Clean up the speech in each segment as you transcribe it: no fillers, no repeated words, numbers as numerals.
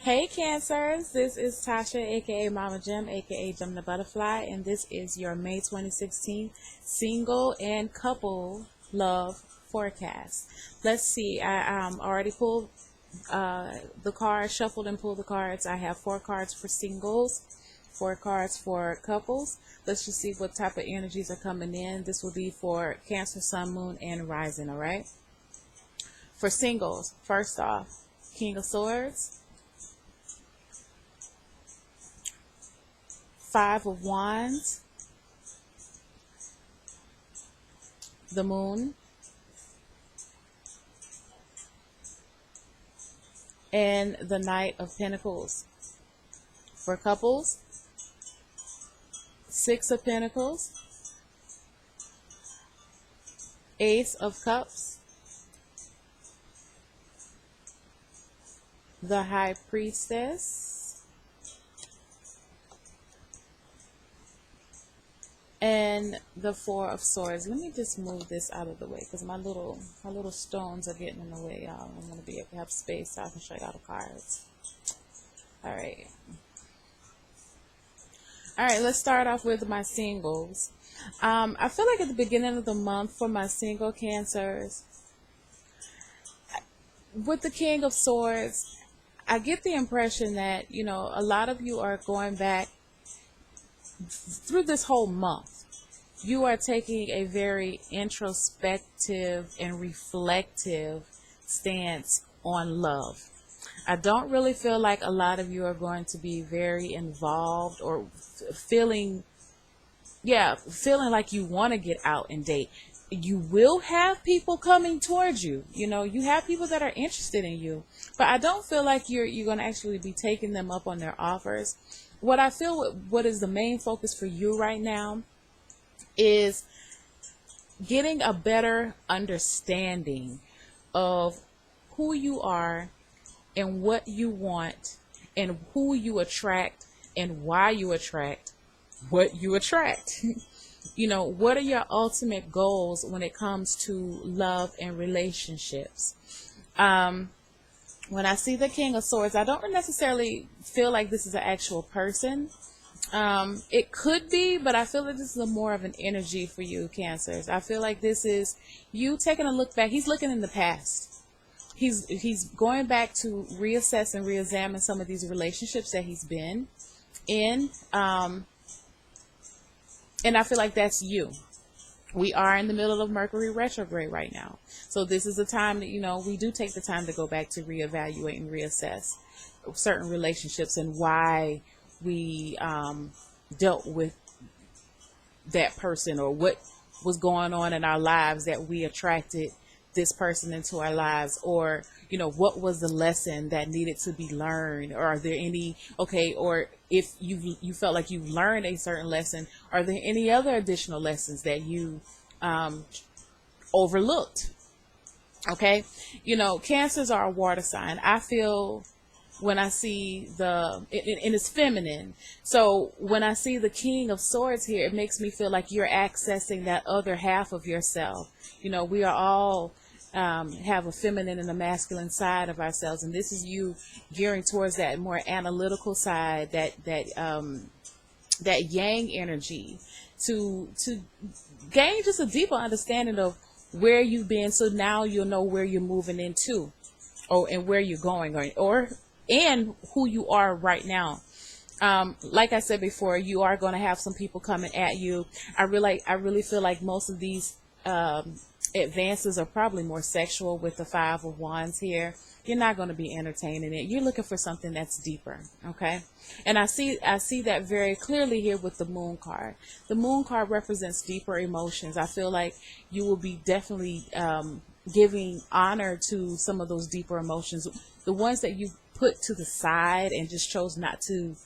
Hey Cancers, this is Tasha, aka Mama Gem, aka Gem the Butterfly, and this is your May 2016 single and couple love forecast. Let's see, I already pulled the cards, shuffled and pulled the cards. I have 4 cards for singles, 4 cards for couples. Let's just see what type of energies are coming in. This will be for Cancer, Sun, Moon, and Rising, all right? For singles, first off, King of Swords, 5 of Wands, the Moon, and the Knight of Pentacles. For couples, 6 of Pentacles, Ace of Cups, the High Priestess, and the 4 of Swords. Let me just move this out of the way because my little stones are getting in the way, y'all. I'm going to be able to have space so I can show y'all the cards. All right. All right, let's start off with my singles. I feel like at the beginning of the month for my single Cancers, with the King of Swords, I get the impression that, you know, a lot of you are going back through this whole month. You are taking a very introspective and reflective stance on love. I don't really feel like a lot of you are going to be very involved or feeling like you want to get out and date. You will have people coming towards you. You know, you have people that are interested in you, but I don't feel like you're going to actually be taking them up on their offers. What I feel what is the main focus for you right now is getting a better understanding of who you are and what you want and who you attract and why you attract what you attract. You know, what are your ultimate goals when it comes to love and relationships? When I see the King of Swords, I don't necessarily feel like this is an actual person. It could be, but I feel like this is more of an energy for you, Cancers. I feel like this is you taking a look back. He's looking in the past. He's going back to reassess and reexamine some of these relationships that he's been in. And I feel like that's you. We are in the middle of Mercury retrograde right now. So this is a time that, you know, we do take the time to go back to reevaluate and reassess certain relationships and why we dealt with that person or what was going on in our lives that we attracted this person into our lives, or, you know, what was the lesson that needed to be learned, or are there any, or if you felt like you've learned a certain lesson, are there any other additional lessons that you overlooked? Okay, you know, Cancers are a water sign. I feel when I see and it's feminine. So when I see the King of Swords here, it makes me feel like you're accessing that other half of yourself. You know, we are all have a feminine and a masculine side of ourselves, and this is you gearing towards that more analytical side, that yang energy, to gain just a deeper understanding of where you've been, so now you'll know where you're moving into, and where you're going, and who you are right now. Like I said before, you are going to have some people coming at you. I really feel like most of these advances are probably more sexual with the 5 of Wands here. You're not going to be entertaining it. You're looking for something that's deeper, okay? And I see that very clearly here with the Moon card. The Moon card represents deeper emotions. I feel like you will be definitely giving honor to some of those deeper emotions, the ones that you put to the side and just chose not to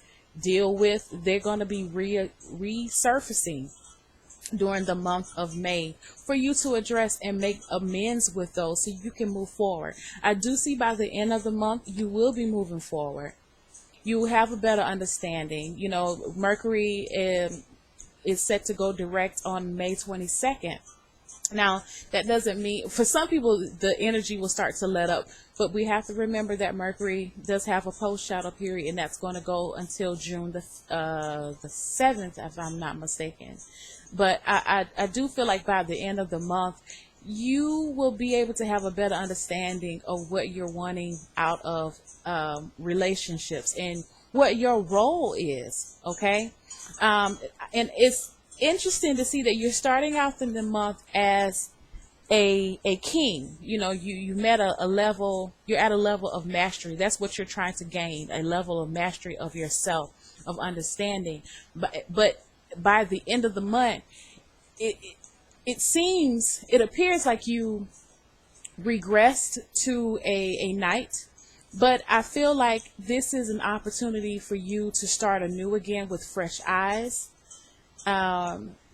deal with. They're going to be resurfacing during the month of May for you to address and make amends with those, so you can move forward. I do see by the end of the month you will be moving forward. You will have a better understanding. You know, Mercury is set to go direct on May 22nd. Now, that doesn't mean, for some people, the energy will start to let up, but we have to remember that Mercury does have a post shadow period, and that's going to go until June the 7th, if I'm not mistaken. But I do feel like by the end of the month, you will be able to have a better understanding of what you're wanting out of relationships and what your role is. Okay. And it's interesting to see that you're starting out in the month as a king. You know, you met a level, you're at a level of mastery. That's what you're trying to gain, a level of mastery of yourself, of understanding. But by the end of the month, it appears like you regressed to a knight. But I feel like this is an opportunity for you to start anew again with fresh eyes,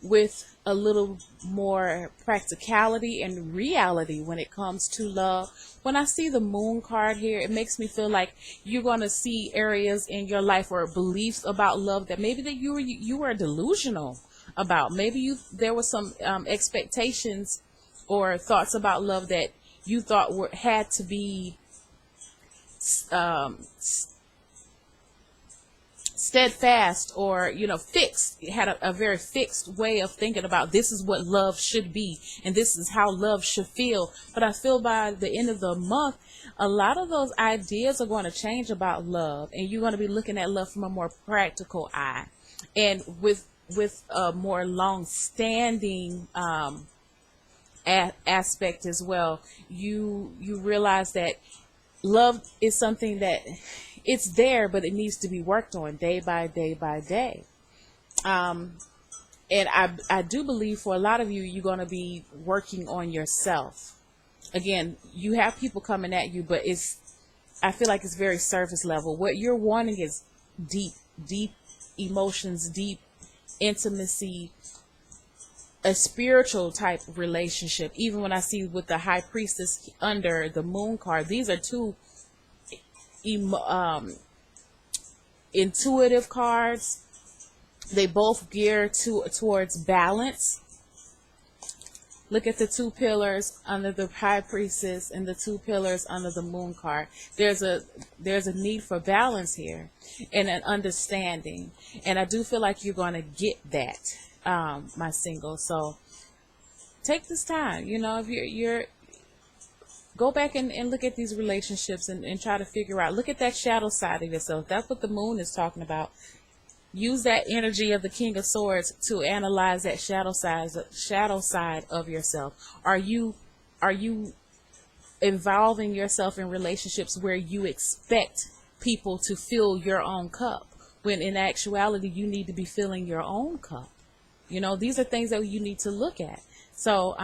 with a little more practicality and reality when it comes to love. When I see the moon card here, it makes me feel like you're going to see areas in your life or beliefs about love that maybe that you were delusional about. Maybe there were some expectations or thoughts about love that you thought had to be steadfast, or fixed. It had a very fixed way of thinking about, this is what love should be and this is how love should feel. But I feel by the end of the month, a lot of those ideas are going to change about love, and you're going to be looking at love from a more practical eye, and with a more long-standing aspect as well. You realize that love is something that it's there, but it needs to be worked on day by day by day. And I do believe for a lot of you, you're going to be working on yourself. Again, you have people coming at you, but I feel like it's very surface level. What you're wanting is deep emotions, deep intimacy, a spiritual type of relationship. Even when I see with the High Priestess under the moon card, these are two intuitive cards. They both gear towards balance. Look at the two pillars under the High Priestess and the two pillars under the moon card. There's a need for balance here and an understanding, and I do feel like you're going to get that, my single. So take this time, if you're go back and look at these relationships and try to figure out, look at that shadow side of yourself. That's what the moon is talking about. Use that energy of the King of Swords to analyze that shadow side of yourself. Are you involving yourself in relationships where you expect people to fill your own cup, when in actuality you need to be filling your own cup? These are things that you need to look at. So,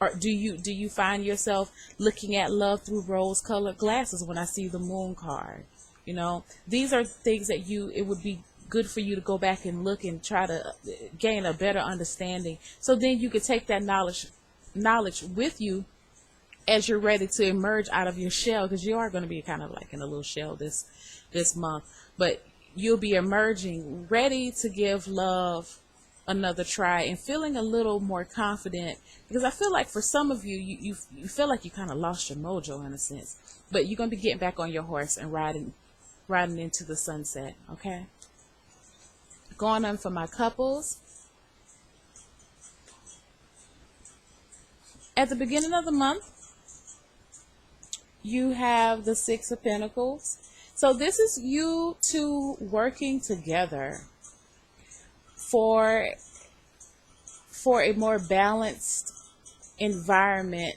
or do you find yourself looking at love through rose-colored glasses when I see the moon card? These are things that it would be good for you to go back and look and try to gain a better understanding. So then you could take that knowledge with you as you're ready to emerge out of your shell, because you are going to be kind of like in a little shell this month, but you'll be emerging ready to give love another try and feeling a little more confident, because I feel like for some of you, you feel like you kind of lost your mojo in a sense, but you're going to be getting back on your horse and riding into the sunset. Okay, going on for my couples. At the beginning of the month, you have the Six of Pentacles. So this is you two working together for a more balanced environment,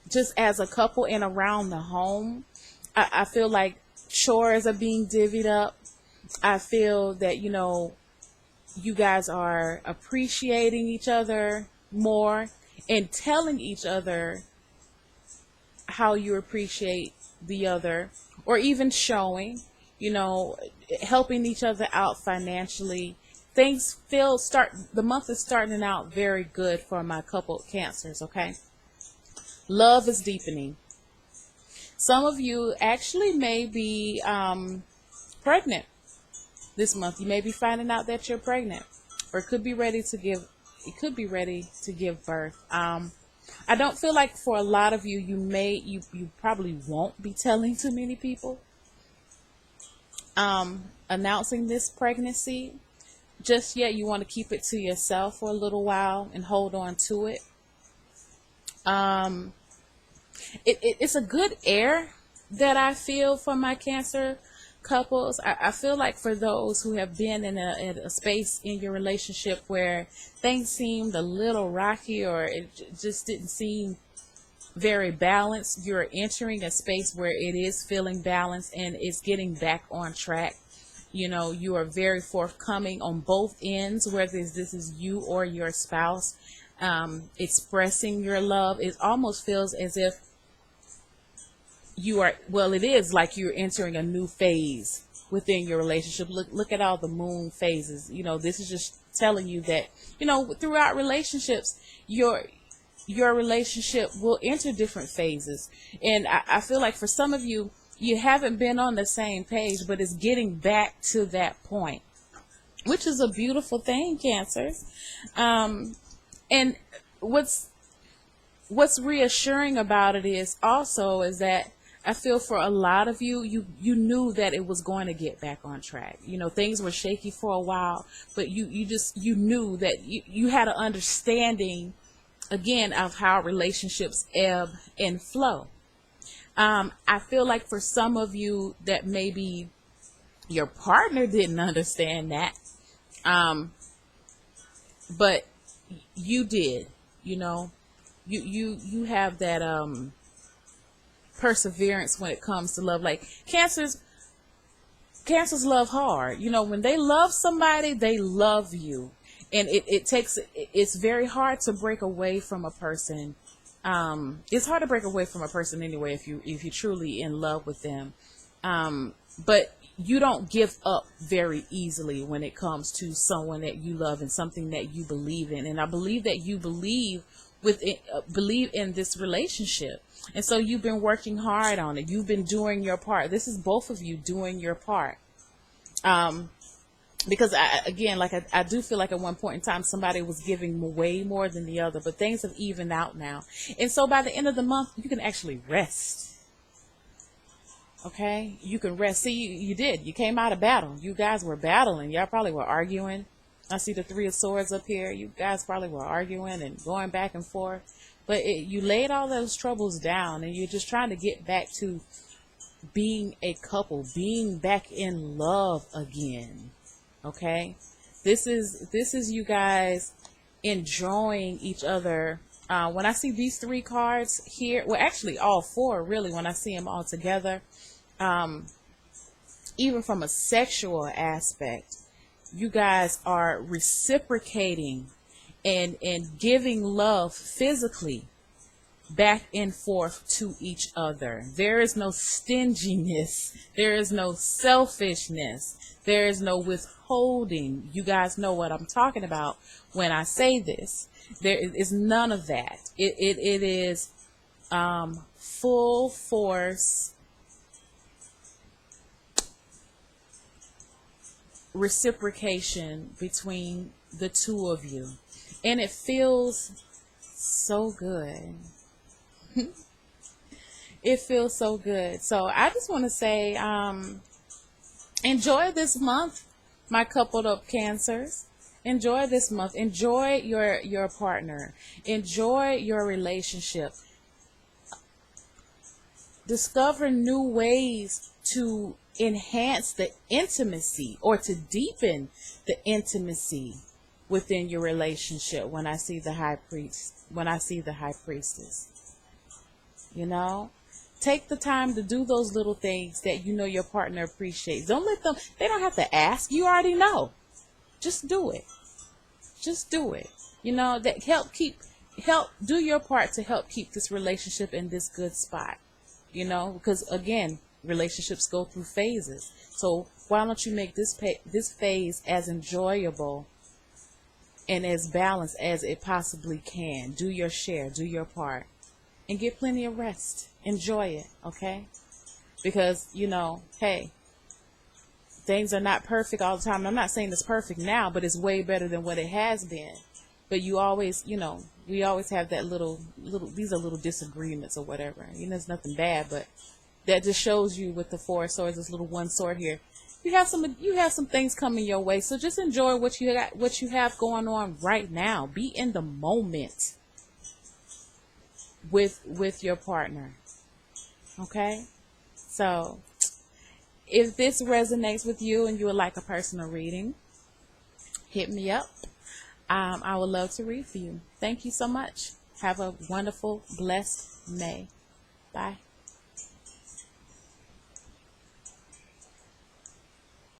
just as a couple and around the home. I feel like chores are being divvied up. I feel that, you guys are appreciating each other more and telling each other how you appreciate the other, or even showing, helping each other out financially. The month is starting out very good for my couple Cancers, okay? Love is deepening. Some of you actually may be pregnant this month. You may be finding out that you're pregnant, or could be ready to give it could be ready to give birth. I don't feel like for a lot of you, you probably won't be telling too many people announcing this pregnancy just yet. You want to keep it to yourself for a little while and hold on to it. Um, it's a good air that I feel for my Cancer couples. I feel like for those who have been in a space in your relationship where things seemed a little rocky, or it just didn't seem very balanced, you're entering a space where it is feeling balanced and it's getting back on track. You know, you are very forthcoming on both ends, whether this is you or your spouse, expressing your love. It almost feels as if you are, well, it is like you're entering a new phase within your relationship. Look at all the moon phases. You know, this is just telling you that, you know, throughout relationships, your relationship will enter different phases. And I feel like for some of you, you haven't been on the same page, but it's getting back to that point, which is a beautiful thing, Cancers. And what's reassuring about it is that I feel for a lot of you, you knew that it was going to get back on track. You know, things were shaky for a while, but you knew that you had an understanding, again, of how relationships ebb and flow. I feel like for some of you that maybe your partner didn't understand that, but you did. You know, you have that perseverance when it comes to love. Like cancers love hard. You know, when they love somebody, they love you. And it's very hard to break away from a person. It's hard to break away from a person anyway if you're truly in love with them. But you don't give up very easily when it comes to someone that you love and something that you believe in. And I believe that you believe in this relationship. And so you've been working hard on it. You've been doing your part. This is both of you doing your part. Because I do feel like at one point in time, somebody was giving way more than the other, but things have evened out now. And so by the end of the month, you can actually rest. Okay? You can rest. See, you did. You came out of battle. You guys were battling. Y'all probably were arguing. I see the Three of Swords up here. You guys probably were arguing and going back and forth. But you laid all those troubles down, and you're just trying to get back to being a couple, being back in love again. Okay? This is you guys enjoying each other. When I see these three cards here, well, actually all four, really, when I see them all together, even from a sexual aspect, you guys are reciprocating and giving love physically back and forth to each other. There is no stinginess. There is no selfishness. There is no withholding. You guys know what I'm talking about when I say this. There is none of that. It is full force reciprocation between the two of you. And it feels so good. It feels so good. So I just want to say, enjoy this month, my coupled up Cancers. Enjoy this month. Enjoy your partner. Enjoy your relationship. Discover new ways to enhance the intimacy or to deepen the intimacy within your relationship. When I see the high priestess, you know, take the time to do those little things that you know your partner appreciates. Don't let them, they don't have to ask. You already know. Just do it. Just do it. You know, that help do your part to help keep this relationship in this good spot. You know, because again, relationships go through phases. So why don't you make this phase as enjoyable and as balanced as it possibly can? Do your share, do your part, and get plenty of rest. Enjoy it, okay? Because, you know, hey, things are not perfect all the time. I'm not saying it's perfect now, but it's way better than what it has been. but you always, we always have that these are little disagreements or whatever. It's nothing bad, but that just shows you with the Four of Swords, this little one sword here. You have some things coming your way. So just enjoy what you have going on right now. Be in the moment with your partner. Okay? So if this resonates with you and you would like a personal reading, hit me up. I would love to read for you. Thank you so much. Have a wonderful, blessed May. Bye.